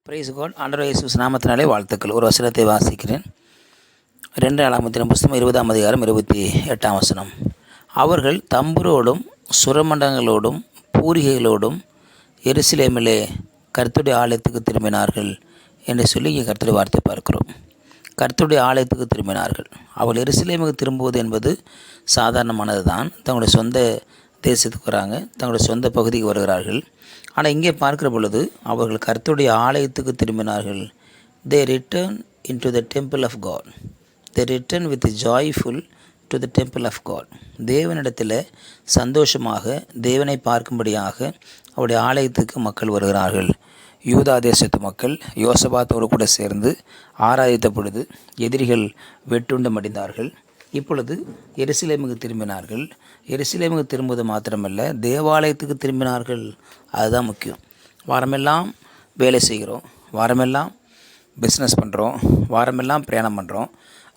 Price God. ஆண்டவர் இயேசு நாமத்தினாலே வாழ்த்துக்கள். ஒரு வசனத்தை வாசிக்கிறேன். 2 நாளாகமத்தின் புஸ்தகம் 20ஆம் அதிகாரம் 28ஆம் வசனம். அவர்கள் தம்புரோடும் சுரமண்டங்களோடும் பூரிகைகளோடும் எருசலேமிலே கர்த்தருடைய ஆலயத்துக்கு திரும்பினார்கள் என்று சொல்லி இங்கே கர்த்தருடைய வார்த்தை பார்க்கிறோம். கர்த்தருடைய ஆலயத்துக்கு திரும்பினார்கள். அவர்கள் எருசலேமுக்கு திரும்புவது என்பது சாதாரணமானது தான். தங்களுடைய சொந்த தேசத்துக்கு வராங்க, தங்களுடைய சொந்த பகுதிக்கு வருகிறார்கள். ஆனால் இங்கே பார்க்கிற பொழுது அவர்கள் கர்த்தருடைய ஆலயத்துக்கு திரும்பினார்கள். They return into the temple of God. They return with joyful to the temple of God. தேவனிடத்தில் சந்தோஷமாக தேவனை பார்க்கும்படியாக அவருடைய ஆலயத்துக்கு மக்கள் வருகிறார்கள். யூதா தேசத்து மக்கள் யோசபாத்தோடு கூட சேர்ந்து ஆராதித்த பொழுது எதிரிகள் வெட்டுண்டு மடிந்தார்கள். இப்பொழுது எருசலேமுக்கு திரும்பினார்கள். எருசலேமுக்கு திரும்புவது மாத்திரமல்ல, தேவாலயத்துக்கு திரும்பினார்கள். அதுதான் முக்கியம். வாரமெல்லாம் வேலை செய்கிறோம், வாரமெல்லாம் பிஸ்னஸ் பண்ணுறோம், வாரமெல்லாம் பிரயாணம் பண்ணுறோம்.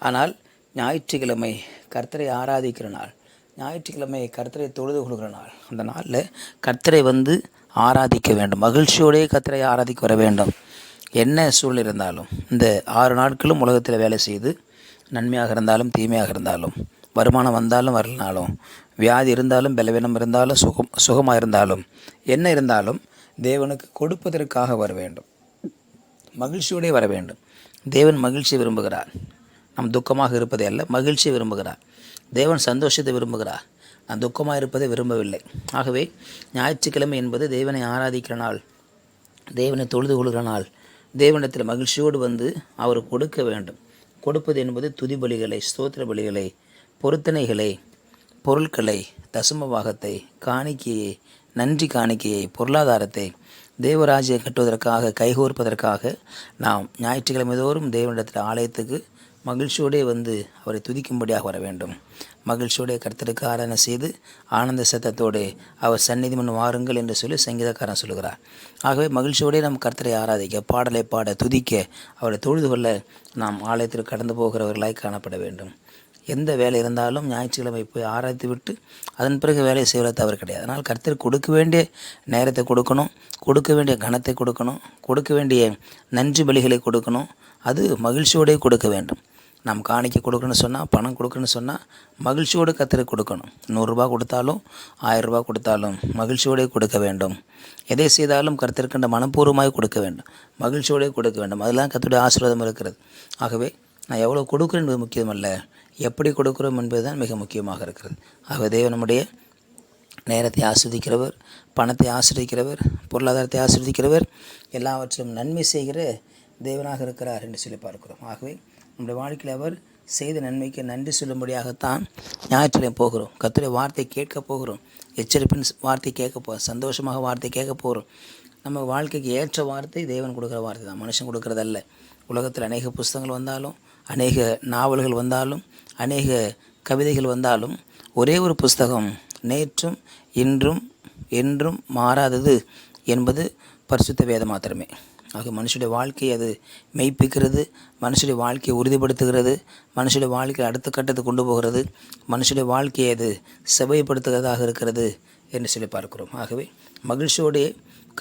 ஆனால் ஞாயிற்றுக்கிழமை கர்த்தரை ஆராதிக்கிற நாள், ஞாயிற்றுக்கிழமை கர்த்தரை தொழுது கொள்கிற நாள். அந்த நாளில் கர்த்தரை ஆராதிக்க வேண்டும். மகிழ்ச்சியோடே கர்த்தரை ஆராதிக்க வர வேண்டும். என்ன சூழ்நிலை இருந்தாலும் இந்த 6 நாட்களும் உலகத்தில் வேலை செய்து, நன்மையாக இருந்தாலும் தீமையாக இருந்தாலும், வருமானம் வந்தாலும் வரலனாலும், வியாதி இருந்தாலும் பலவீனம் இருந்தாலும் சுகமாக இருந்தாலும், என்ன இருந்தாலும் தேவனுக்கு கொடுப்பதற்காக வர வேண்டும். மகிழ்ச்சியோடே வர வேண்டும். தேவன் மகிழ்ச்சி விரும்புகிறார். நம் துக்கமாக இருப்பதை அல்ல, மகிழ்ச்சியை விரும்புகிறார். தேவன் சந்தோஷத்தை விரும்புகிறார். நான் துக்கமாக இருப்பதை விரும்பவில்லை. ஆகவே ஞாயிற்றுக்கிழமை என்பது தேவனை ஆராதிக்கிற நாள், தேவனை தொழுது கொள்கிற நாள். தேவனிடத்தில் மகிழ்ச்சியோடு அவர் கொடுக்க வேண்டும். கொடுப்பது என்பது துதி பலிகளை, ஸ்தோத்திர பலிகளை, பொருத்தனைகளை, பொருட்களை, தசம பாகத்தை, காணிக்கையை, நன்றி காணிக்கையை, பொருளாதாரத்தை தேவராஜ்யை கட்டுவதற்காக, கைகோர்ப்பதற்காக நாம் ஞாயிற்றுக்கிழமை தோறும் தேவனிடத்தில் ஆலயத்துக்கு மகிழ்ச்சியோடே அவரை துதிக்கும்படியாக வர வேண்டும். மகிழ்ச்சியோடே கர்த்தருக்கு ஆராதனை செய்து ஆனந்த சத்தத்தோடு அவர் சந்நிதி முன் வாருங்கள் என்று சொல்லி சங்கீதக்காரன் சொல்கிறார். ஆகவே மகிழ்ச்சியோடே நாம் கர்த்தரை ஆராதிக்க, பாடலை பாட, துதிக்க, அவரை தொழுது கொள்ள நாம் ஆலயத்திற்கு கடந்து போகிறவர்களாய் காணப்பட வேண்டும். எந்த வேலை இருந்தாலும் ஞாயிற்றுக்கிழமை போய் ஆராய்த்து விட்டு அதன் பிறகு வேலை செய்வது தவறு கிடையாது. அதனால் கர்த்தருக்கு கொடுக்க வேண்டிய நேரத்தை கொடுக்கணும், கொடுக்க வேண்டிய கனத்தை கொடுக்கணும், கொடுக்க வேண்டிய நன்றி பலிகளை கொடுக்கணும். அது மகிழ்ச்சியோடே கொடுக்க வேண்டும். நாம் காணிக்க கொடுக்கணும்னு சொன்னால், பணம் கொடுக்கணும்னு சொன்னால் மகிழ்ச்சியோடு கர்த்தருக்கு கொடுக்கணும். 100 ரூபா கொடுத்தாலும் 1000 ரூபா கொடுத்தாலும் மகிழ்ச்சியோடே கொடுக்க வேண்டும். எதை செய்தாலும் கர்த்தருக்கின்ற மனப்பூர்வமாக கொடுக்க வேண்டும், மகிழ்ச்சியோடே கொடுக்க வேண்டும். அதெல்லாம் கர்த்தருடைய ஆசீர்வாதம் இருக்கிறது. ஆகவே நான் எவ்வளோ கொடுக்குறேன் என்பது முக்கியமல்ல, எப்படி கொடுக்குறோம் என்பது தான் மிக முக்கியமாக இருக்கிறது. ஆகவே தேவன் நம்முடைய நேரத்தை ஆஸ்வதிக்கிறவர், பணத்தை ஆசிரியக்கிறவர், பொருளாதாரத்தை ஆசிரியக்கிறவர், எல்லாவற்றிலும் நன்மை செய்கிற தேவனாக இருக்கிறார் என்று சொல்லி பார்க்கிறோம். ஆகவே நம்முடைய வாழ்க்கையில் அவர் செய்த நன்மைக்கு நன்றி சொல்லும்படியாகத்தான் ஞாயிற்றுக்கிழமை போகிறோம். கர்த்தருடைய வார்த்தை கேட்க போகிறோம். எச்சரிப்பின் வார்த்தை கேட்க போகிறோம். சந்தோஷமாக வார்த்தை கேட்க போகிறோம். நம்ம வாழ்க்கைக்கு ஏற்ற வார்த்தை தேவன் கொடுக்குற வார்த்தை தான், மனுஷன் கொடுக்குறதல்ல. உலகத்தில் அநேக புஸ்தகங்கள் வந்தாலும், அநேக நாவல்கள் வந்தாலும், அநேக கவிதைகள் வந்தாலும், ஒரே ஒரு புஸ்தகம் நேற்றும் இன்றும் என்றும் மாறாதது என்பது பரிசுத்த வேதம் மாத்திரமே. ஆக மனுஷனுடைய வாழ்க்கையை அது மெய்ப்பிக்கிறது, மனுஷனுடைய வாழ்க்கையை உறுதிப்படுத்துகிறது, மனுஷனுடைய வாழ்க்கையை அடுத்த கட்டத்துக்கு கொண்டு போகிறது, மனுஷனுடைய வாழ்க்கையை அது செவைப்படுத்துகிறதாக இருக்கிறது என்று சொல்லி பார்க்கிறோம். ஆகவே மகிழ்ச்சியோடைய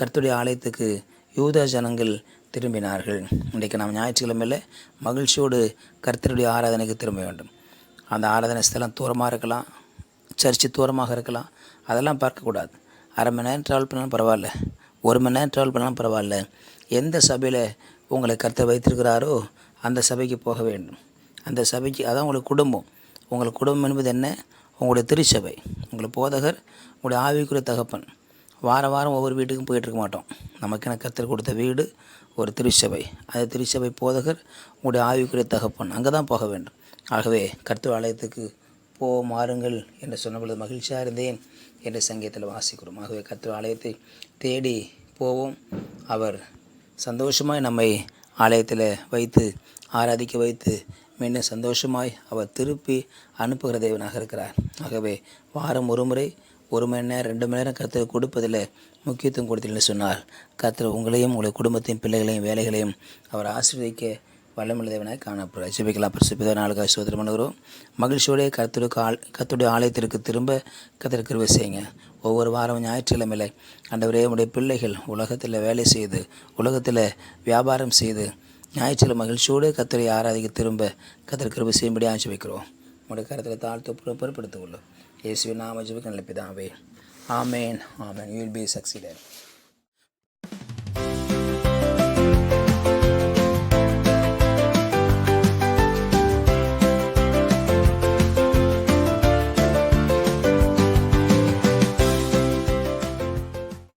கர்த்தருடைய ஆலயத்துக்கு யூதா ஜனங்கள் திரும்பினார்கள். இன்றைக்கு நாம் ஞாயிற்றுக்கிழமையில் மகிழ்ச்சியோடு கர்த்தருடைய ஆராதனைக்கு திரும்ப வேண்டும். அந்த ஆராதனை ஸ்தலம் தூரமாக இருக்கலாம், சர்ச்சு தூரமாக இருக்கலாம், அதெல்லாம் பார்க்கக்கூடாது. அரை மணி நேரம் ட்ராவல் பண்ணாலும் பரவாயில்ல, 1 மணி நேரம் ட்ராவல் பண்ணாலும் பரவாயில்ல. எந்த சபையில் உங்களை கர்த்தர் வைத்திருக்கிறாரோ அந்த சபைக்கு போக வேண்டும். அந்த சபைக்கு அதான் உங்களுக்கு குடும்பம். உங்களுக்கு குடும்பம் என்பது என்ன? உங்களுடைய திருச்சபை, உங்களை போதகர், உங்களுடைய ஆவிக்குரிய தகப்பன். வாரம் ஒவ்வொரு வீட்டுக்கும் போயிட்டுருக்க மாட்டோம். நமக்கென கர்த்தர் கொடுத்த வீடு ஒரு திருச்சபை. அந்த திருச்சபை போதகர், உங்களுடைய ஆவிக்குரிய தகப்பன், அங்கே தான் போக வேண்டும். ஆகவே கர்த்தர் ஆலயத்துக்கு மாறுங்கள் என்று சொன்ன பொழுது மகிழ்ச்சியாக இருந்தேன் என்று சங்கீதத்தில் வாசிக்கிறோம். ஆகவே கர்த்தர் ஆலயத்தை தேடி போவோம். அவர் சந்தோஷமாய் நம்மை ஆலயத்தில் வைத்து ஆராதிக்க வைத்து மீண்டும் சந்தோஷமாய் அவர் திருப்பி அனுப்புகிற தேவனாக இருக்கிறார். ஆகவே வாரம் ஒரு முறை 1 மணி நேரம் 2 மணி நேரம் கர்த்தர் கொடுப்பதில் முக்கியத்துவம் கொடுத்தீங்கன்னு சொன்னால் கர்த்தர் உங்களையும் உங்களுடைய குடும்பத்தையும் பிள்ளைகளையும் வேலைகளையும் அவர் ஆசீர்வதிக்க வல்லமுள்ள தேவனாய் காணப்படுறார். ஜெபிக்கலாம். பரிசுத்த நாளுக்காக ஸ்தோத்திரம் பண்ணுகிறோம். மகிழ்ச்சியோடைய கர்த்தருடைய ஆலயத்திற்கு திரும்ப கர்த்தர் கிருபை செய்யுங்க. ஒவ்வொரு வாரம் ஞாயிற்றுக்கிழமையில் ஆண்டவரே உடைய பிள்ளைகள் உலகத்தில் வேலை செய்து உலகத்தில் வியாபாரம் செய்து ஞாயிற்றுக்கிழமை மகிழ்ச்சியோடு கர்த்தரை ஆராதிக்க திரும்ப கர்த்தர் கிருபை செய்யும்படி ஆட்சி வைக்கிறோம். உடைய கருத்தில் தாழ்த்து பொறுப்படுத்திக் கொள்ளும். இயேசுவின் நாம ஜெபிக்கிறேன் நல்ல பிதாவே. ஆமேன். ஆமேன். You will be succeeded.